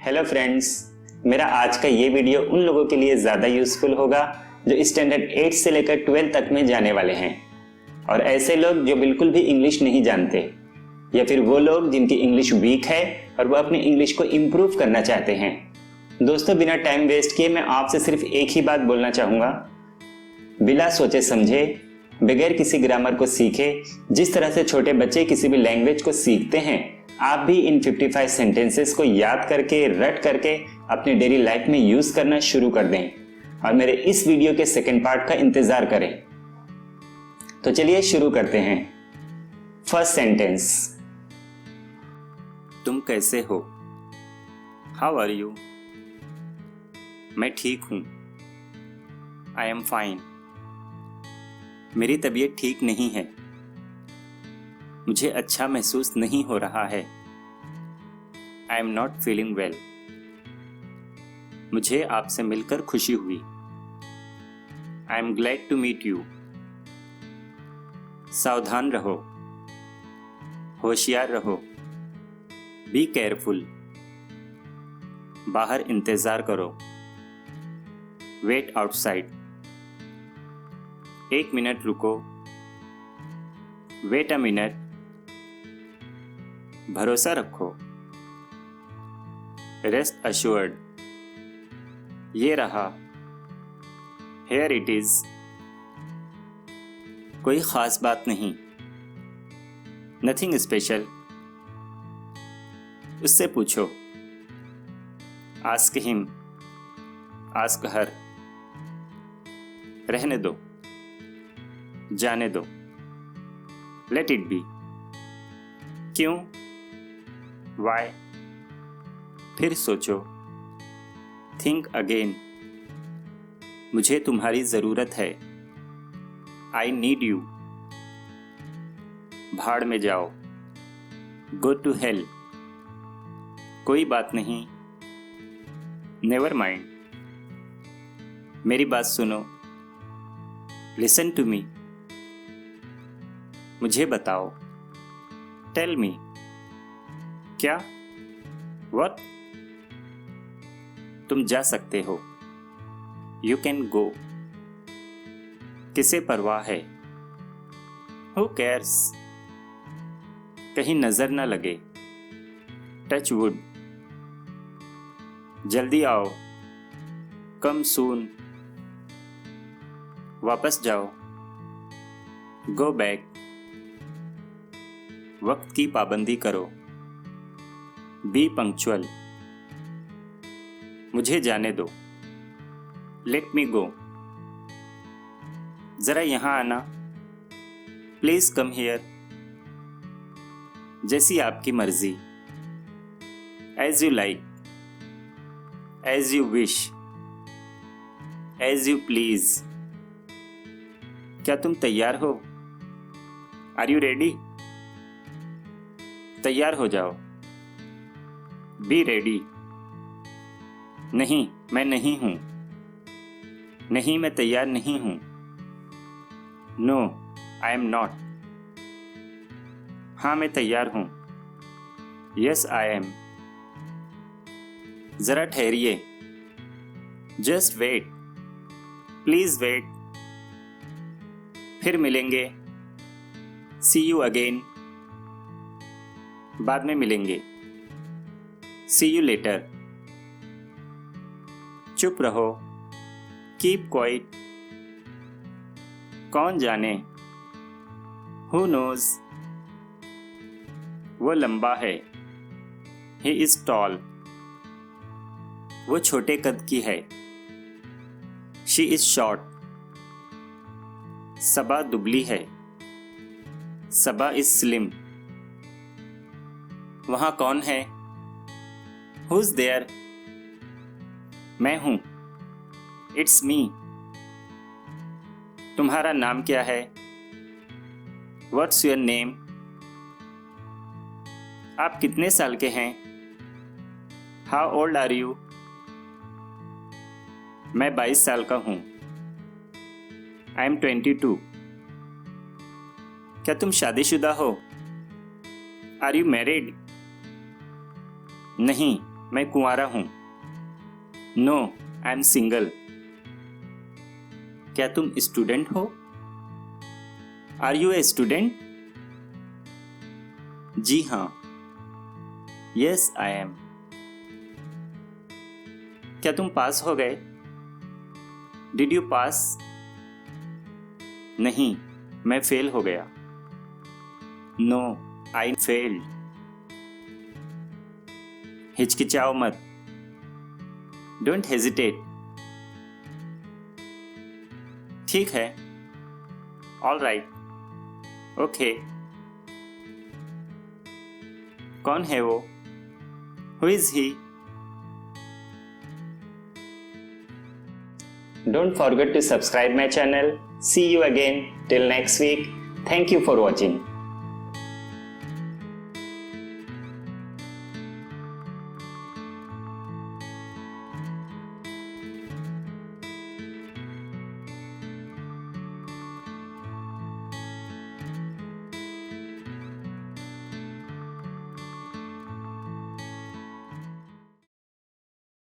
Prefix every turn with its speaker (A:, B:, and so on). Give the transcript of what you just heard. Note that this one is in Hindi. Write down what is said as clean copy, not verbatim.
A: हेलो फ्रेंड्स, मेरा आज का ये वीडियो उन लोगों के लिए ज़्यादा यूज़फुल होगा जो स्टैंडर्ड 8 से लेकर 12 तक में जाने वाले हैं और ऐसे लोग जो बिल्कुल भी इंग्लिश नहीं जानते या फिर वो लोग जिनकी इंग्लिश वीक है और वो अपनी इंग्लिश को इम्प्रूव करना चाहते हैं। दोस्तों, बिना टाइम वेस्ट किए मैं आपसे सिर्फ एक ही बात बोलना चाहूँगा। बिना सोचे समझे, बगैर किसी ग्रामर को सीखे, जिस तरह से छोटे बच्चे किसी भी लैंग्वेज को सीखते हैं, आप भी इन 55 सेंटेंसेस को याद करके रट करके अपनी डेली लाइफ में यूज करना शुरू कर दें और मेरे इस वीडियो के सेकंड पार्ट का इंतजार करें। तो चलिए शुरू करते हैं। फर्स्ट सेंटेंस,
B: तुम कैसे हो? How are you? मैं ठीक हूं। I am fine. मेरी तबीयत ठीक नहीं है। मुझे अच्छा महसूस नहीं हो रहा है। I am not feeling well. मुझे आपसे मिलकर खुशी हुई। I am glad to meet you. सावधान रहो, होशियार रहो। Be careful. बाहर इंतजार करो। Wait outside. 1 मिनट रुको। Wait a minute. भरोसा रखो। Rest assured. ये रहा। Here it is. कोई खास बात नहीं। Nothing special. उससे पूछो। Ask him. Ask her. रहने दो। जाने दो। Let it be. क्यों? वाई? फिर सोचो। Think again. मुझे तुम्हारी जरूरत है। I need you. भाड़ में जाओ। Go to hell. कोई बात नहीं। Never mind. मेरी बात सुनो। Listen to me. मुझे बताओ। Tell me. क्या? व्हाट? तुम जा सकते हो। You can go. किसे परवाह है? Who cares? कहीं नजर न लगे। Touch wood. जल्दी आओ। Come soon. वापस जाओ। Go back. वक्त की पाबंदी करो। Be punctual. मुझे जाने दो। Let me go. जरा यहां आना। Please come here. जैसी आपकी मर्जी। As you like. As you wish. As you please. क्या तुम तैयार हो? Are you ready? तैयार हो जाओ। Be ready. नहीं, मैं नहीं हूं। नहीं, मैं तैयार नहीं हूं। No, I am not. हाँ, मैं तैयार हूं। Yes, I am. जरा ठहरिए। Just wait. Please wait. फिर मिलेंगे। See you again. बाद में मिलेंगे। See you later. चुप रहो। Keep quite. कौन जाने? Who knows? वो लंबा है। He is tall. वो छोटे कद की है। She is short. सबा दुबली है। Saba is slim. वहां कौन है? Who's there? मैं हूं। It's me. तुम्हारा नाम क्या है? What's your name? आप कितने साल के हैं? How old are you? मैं 22 साल का हूं। I am 22। क्या तुम शादीशुदा हो? Are you married? नहीं, मैं कुंवारा हूं। No, I M single. क्या तुम स्टूडेंट हो? Are you a student? जी हाँ। Yes I am. क्या तुम पास हो गए? Did you pass? नहीं, मैं फेल हो गया। नो, आई फेल्ड। हिचकिचाओ मत। Don't hesitate. ठीक है। All right. ओके। कौन है वो? Who is he?
A: Don't forget to subscribe my channel. See you again till next week. Thank you for watching.